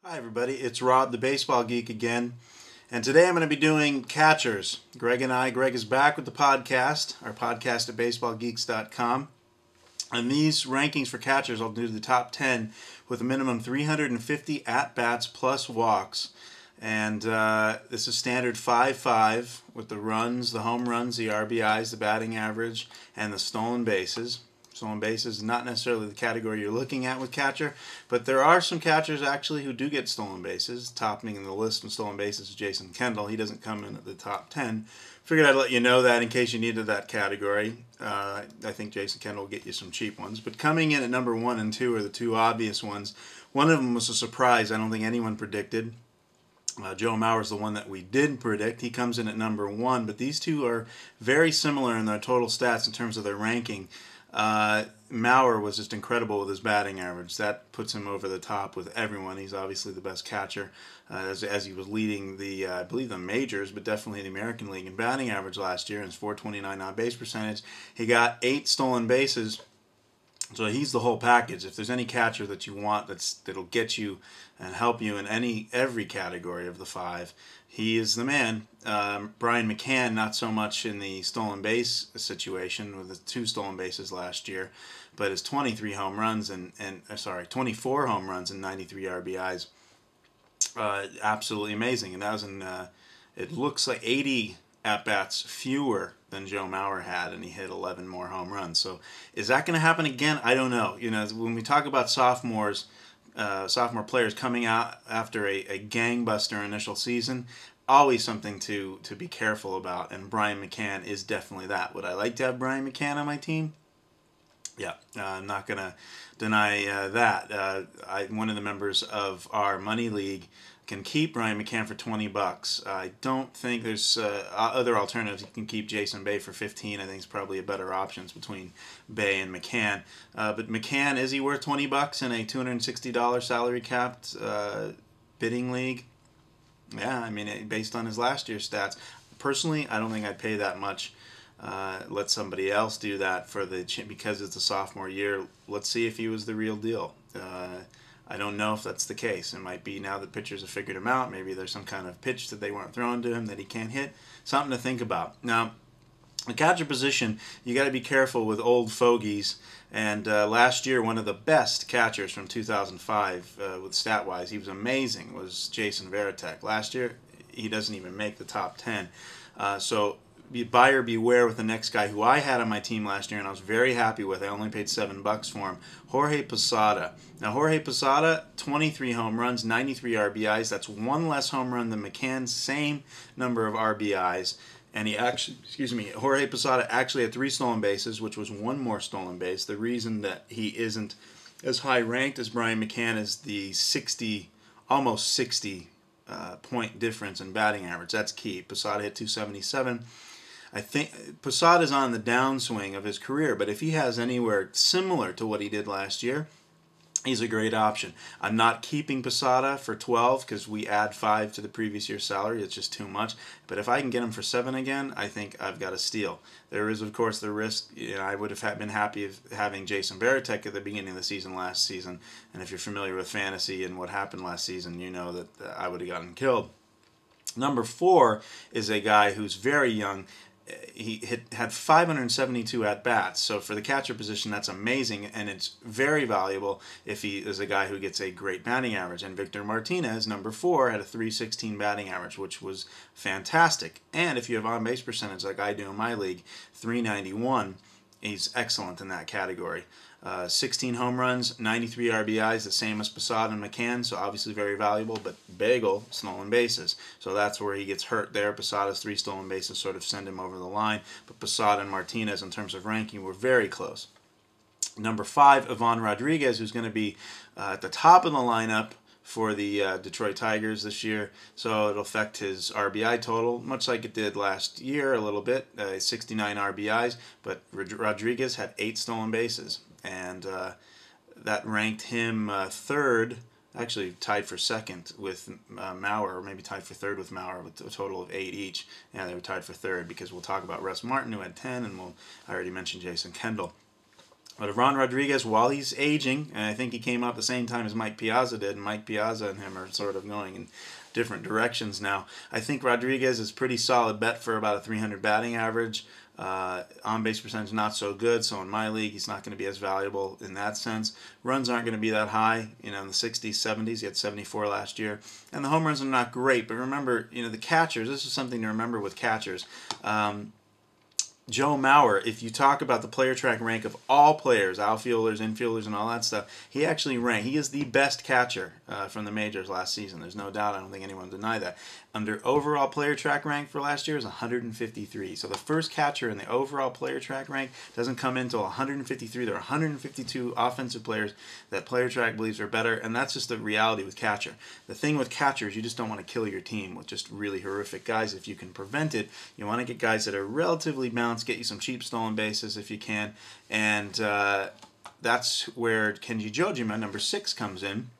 Hi everybody, it's Rob the Baseball Geek again, and today I'm going to be doing catchers. Greg is back with the podcast, our podcast at baseballgeeks.com, and these rankings for catchers, I'll do the top 10 with a minimum 350 at-bats plus walks, and this is standard 5-5 with the runs, the home runs, the RBIs, the batting average, and the stolen bases. Stolen bases is not necessarily the category you're looking at with catcher, but there are some catchers actually who do get stolen bases. Topping in the list of stolen bases is Jason Kendall. He doesn't come in at the top 10. Figured I'd let you know that in case you needed that category. I think Jason Kendall will get you some cheap ones. But coming in at number 1 and 2 are the two obvious ones. One of them was a surprise I don't think anyone predicted. Joe Mauer is the one that we did predict. He comes in at number 1, but these two are very similar in their total stats in terms of their ranking. Mauer was just incredible with his batting average. That puts him over the top with everyone. He's obviously the best catcher as he was leading the, I believe, the majors, but definitely the American League in batting average last year. And his .429 on-base percentage. He got 8 stolen bases. So he's the whole package. If there's any catcher that you want that'll get you and help you in every category of the 5, he is the man. Brian McCann, not so much in the stolen base situation with the 2 stolen bases last year, but his 23 home runs 24 home runs and 93 RBIs, absolutely amazing. And that was in it looks like 80 at-bats fewer than Joe Mauer had, and he hit 11 more home runs. So is that going to happen again? I don't know. You know, when we talk about sophomore players coming out after a gangbuster initial season, always something to be careful about, and Brian McCann is definitely that. Would I like to have Brian McCann on my team? Yeah, I'm not going to deny that. One of the members of our money league can keep Brian McCann for $20. I don't think there's other alternatives. You can keep Jason Bay for $15. I think it's probably a better options between Bay and McCann. But McCann, is he worth $20 in a $260 salary capped bidding league? Yeah, I mean, based on his last year's stats. Personally, I don't think I'd pay that much. Let somebody else do that because it's a sophomore year. Let's see if he was the real deal. I don't know if that's the case. It might be now that pitchers have figured him out. Maybe there's some kind of pitch that they weren't throwing to him that he can't hit. Something to think about. Now, the catcher position, you got to be careful with old fogies. And last year, one of the best catchers from 2005 with stat-wise, he was amazing, was Jason Varitek. Last year, he doesn't even make the top 10. So buyer beware with the next guy who I had on my team last year and I was very happy with. I only paid $7 for him. Jorge Posada. Now Jorge Posada, 23 home runs, 93 RBIs. That's 1 less home run than McCann, same number of RBIs. And Jorge Posada actually had 3 stolen bases, which was 1 more stolen base. The reason that he isn't as high ranked as Brian McCann is the almost 60 point difference in batting average. That's key. Posada hit .277. I think Posada's on the downswing of his career, but if he has anywhere similar to what he did last year, he's a great option. I'm not keeping Posada for 12 because we add 5 to the previous year's salary. It's just too much. But if I can get him for 7 again, I think I've got a steal. There is, of course, the risk. I would have been happy of having Jason Varitek at the beginning of the season last season. And if you're familiar with fantasy and what happened last season, you know that I would have gotten killed. Number 4 is a guy who's very young. He had 572 at-bats, so for the catcher position, that's amazing, and it's very valuable if he is a guy who gets a great batting average. And Victor Martinez, number 4, had a .316 batting average, which was fantastic. And if you have on-base percentage like I do in my league, .391, he's excellent in that category. 16 home runs, 93 RBIs, the same as Posada and McCann, so obviously very valuable, but Bagel, stolen bases. So that's where he gets hurt there. Posada's 3 stolen bases sort of send him over the line, but Posada and Martinez, in terms of ranking, were very close. Number 5, Ivan Rodriguez, who's going to be at the top of the lineup for the Detroit Tigers this year, so it'll affect his RBI total, much like it did last year a little bit, 69 RBIs, but Rodriguez had 8 stolen bases, and that ranked him 3rd, actually tied for 2nd with Mauer, or maybe tied for 3rd with Mauer with a total of 8 each. Yeah, they were tied for 3rd because we'll talk about Russ Martin, who had 10, and I already mentioned Jason Kendall. But Ron Rodriguez, while he's aging, and I think he came up the same time as Mike Piazza did, and Mike Piazza and him are sort of going in different directions now. I think Rodriguez is pretty solid bet for about a 300 batting average. On-base percentage not so good, so in my league he's not going to be as valuable in that sense. Runs aren't going to be that high, in the 60s, 70s. He had 74 last year, and the home runs are not great. But remember, the catchers. This is something to remember with catchers. Joe Mauer, if you talk about the player track rank of all players, outfielders, infielders, and all that stuff, he actually ranked. He is the best catcher from the majors last season. There's no doubt. I don't think anyone will deny that. Under overall player track rank for last year is 153. So the first catcher in the overall player track rank doesn't come in until 153. There are 152 offensive players that player track believes are better, and that's just the reality with catcher. The thing with catchers, you just don't want to kill your team with just really horrific guys. If you can prevent it, you want to get guys that are relatively balanced, get you some cheap stolen bases if you can, and that's where Kenji Jojima, number 6, comes in.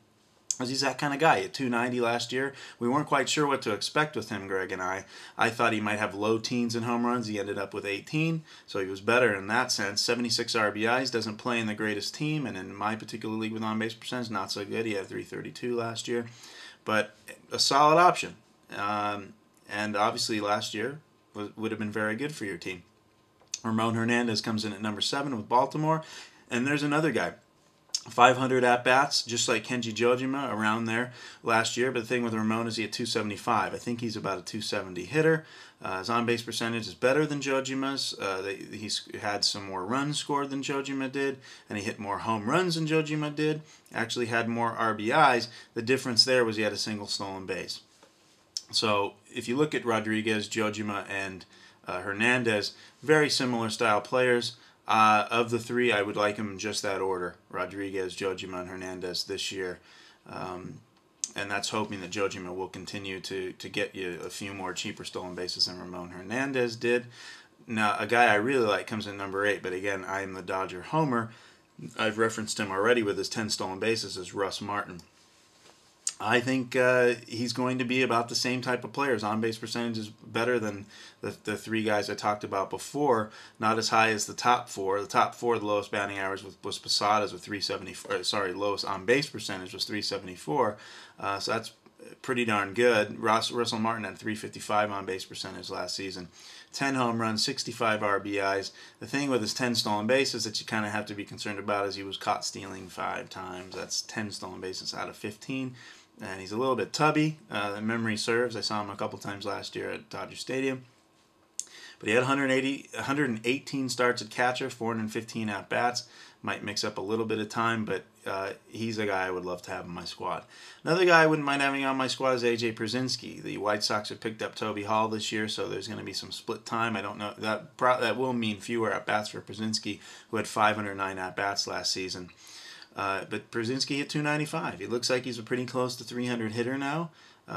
Because he's that kind of guy. At 290 last year, we weren't quite sure what to expect with him, Greg and I. I thought he might have low teens in home runs. He ended up with 18, so he was better in that sense. 76 RBIs, doesn't play in the greatest team, and in my particular league with on-base percentage, not so good. He had 332 last year, but a solid option. And obviously last year would have been very good for your team. Ramon Hernandez comes in at number 7 with Baltimore, and there's another guy. 500 at-bats, just like Kenji Jojima, around there last year. But the thing with Ramon is he had 275. I think he's about a 270 hitter. His on-base percentage is better than Jojima's. He's had some more runs scored than Jojima did, and he hit more home runs than Jojima did. Actually had more RBIs. The difference there was he had a single stolen base. So if you look at Rodriguez, Jojima, and Hernandez, very similar style players. Of the 3, I would like them in just that order: Rodriguez, Jojima, and Hernandez this year. And that's hoping that Jojima will continue to get you a few more cheaper stolen bases than Ramon Hernandez did. Now, a guy I really like comes in number 8, but again, I am the Dodger homer. I've referenced him already with his 10 stolen bases, as Russ Martin. I think he's going to be about the same type of player. His on-base percentage is better than the 3 guys I talked about before. Not as high as the top 4. The top 4, the lowest batting average was Posadas with 374. Lowest on-base percentage was 374. So that's pretty darn good. Russell Martin had 355 on-base percentage last season. 10 home runs, 65 RBIs. The thing with his 10 stolen bases that you kind of have to be concerned about is he was caught stealing 5 times. That's 10 stolen bases out of 15. And he's a little bit tubby. Memory serves. I saw him a couple times last year at Dodger Stadium. But he had 118 starts at catcher, 415 at-bats. Might mix up a little bit of time, but he's a guy I would love to have in my squad. Another guy I wouldn't mind having on my squad is A.J. Pierzynski. The White Sox have picked up Toby Hall this year, so there's going to be some split time. I don't know. That will mean fewer at-bats for Pierzynski, who had 509 at-bats last season. But Pierzynski hit 295. He looks like he's a pretty close to 300 hitter now.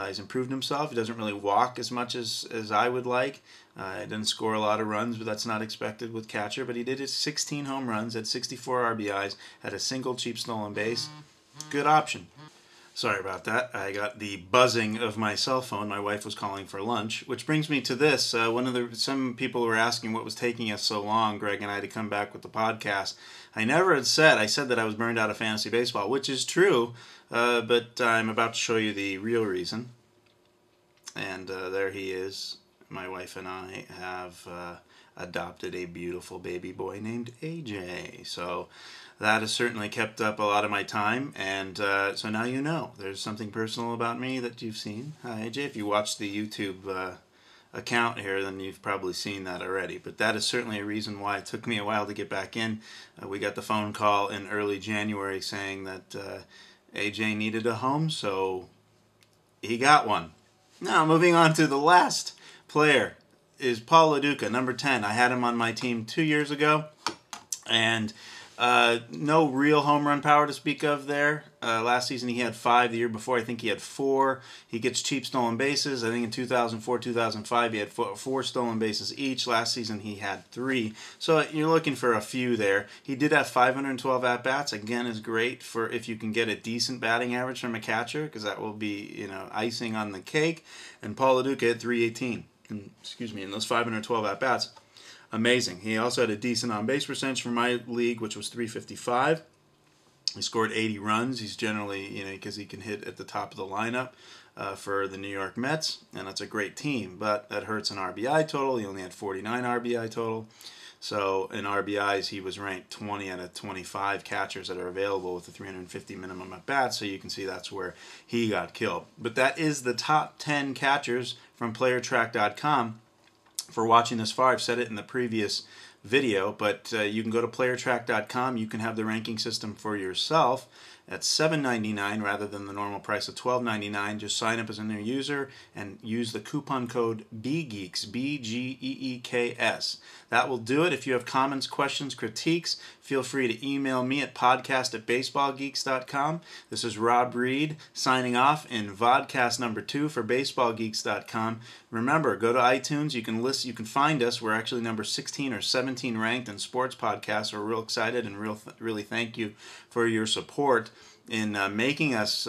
He's improved himself. He doesn't really walk as much as I would like. He doesn't score a lot of runs, but that's not expected with catcher. But he did his 16 home runs, had 64 RBIs, had a single cheap stolen base. Good option. Sorry about that. I got the buzzing of my cell phone. My wife was calling for lunch, which brings me to this. Some people were asking what was taking us so long, Greg and I, to come back with the podcast. I said that I was burned out of fantasy baseball, which is true, but I'm about to show you the real reason. And there he is. My wife and I have adopted a beautiful baby boy named AJ. So that has certainly kept up a lot of my time, and so now you know. There's something personal about me that you've seen. Hi, AJ. If you watch the YouTube account here, then you've probably seen that already. But that is certainly a reason why it took me a while to get back in. We got the phone call in early January saying that AJ needed a home, so he got one. Now, moving on to the last player is Paul Lo Duca, number 10. I had him on my team 2 years ago, and no real home run power to speak of there. Last season he had 5. The year before I think he had 4. He gets cheap stolen bases. I think in 2004, 2005 he had 4 stolen bases each. Last season he had 3. So you're looking for a few there. He did have 512 at-bats. Again, is great for if you can get a decent batting average from a catcher, because that will be, icing on the cake. And Paul Lo Duca had 318. In those 512 at-bats. amazing. He also had a decent on-base percentage for my league, which was .355. He scored 80 runs. He's generally, because he can hit at the top of the lineup for the New York Mets, and that's a great team. But that hurts an RBI total. He only had 49 RBI total. So in RBIs, he was ranked 20 out of 25 catchers that are available with the 350 minimum at bats. So you can see that's where he got killed. But that is the top 10 catchers from PlayerTrack.com. For watching this far, I've said it in the previous video, but you can go to PlayerTrack.com. You can have the ranking system for yourself at $7.99 rather than the normal price of $12.99. Just sign up as a new user and use the coupon code BGEEKS, BGEEKS. That will do it. If you have comments, questions, critiques, feel free to email me at podcast@baseballgeeks.com. This is Rob Reed signing off in vodcast number 2 for baseballgeeks.com. Remember, go to iTunes. You can listen. You can find us. We're actually number 16 or 17 ranked in sports podcasts. We're real excited and really thank you for your support in making us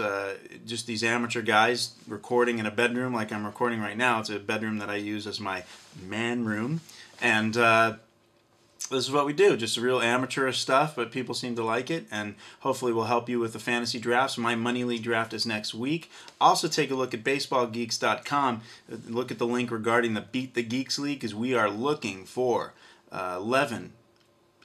just these amateur guys recording in a bedroom like I'm recording right now. It's a bedroom that I use as my man room. And this is what we do, just real amateurish stuff, but people seem to like it, and hopefully we'll help you with the fantasy drafts. My Money League draft is next week. Also take a look at baseballgeeks.com. Look at the link regarding the Beat the Geeks League, because we are looking for 11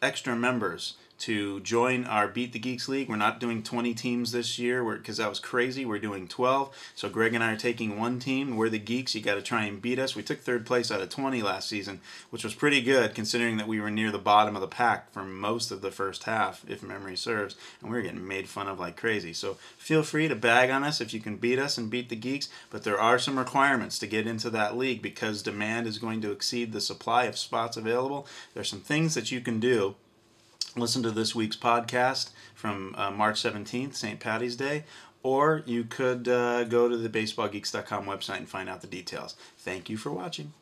extra members to join our Beat the Geeks League. We're not doing 20 teams this year because that was crazy. We're doing 12. So Greg and I are taking one team. We're the Geeks. You got to try and beat us. We took third place out of 20 last season, which was pretty good considering that we were near the bottom of the pack for most of the first half, if memory serves, and we were getting made fun of like crazy. So feel free to bag on us if you can beat us and beat the Geeks, but there are some requirements to get into that league because demand is going to exceed the supply of spots available. There's some things that you can do. Listen to this week's podcast from March 17th, St. Paddy's Day, or you could go to the baseballgeeks.com website and find out the details. Thank you for watching.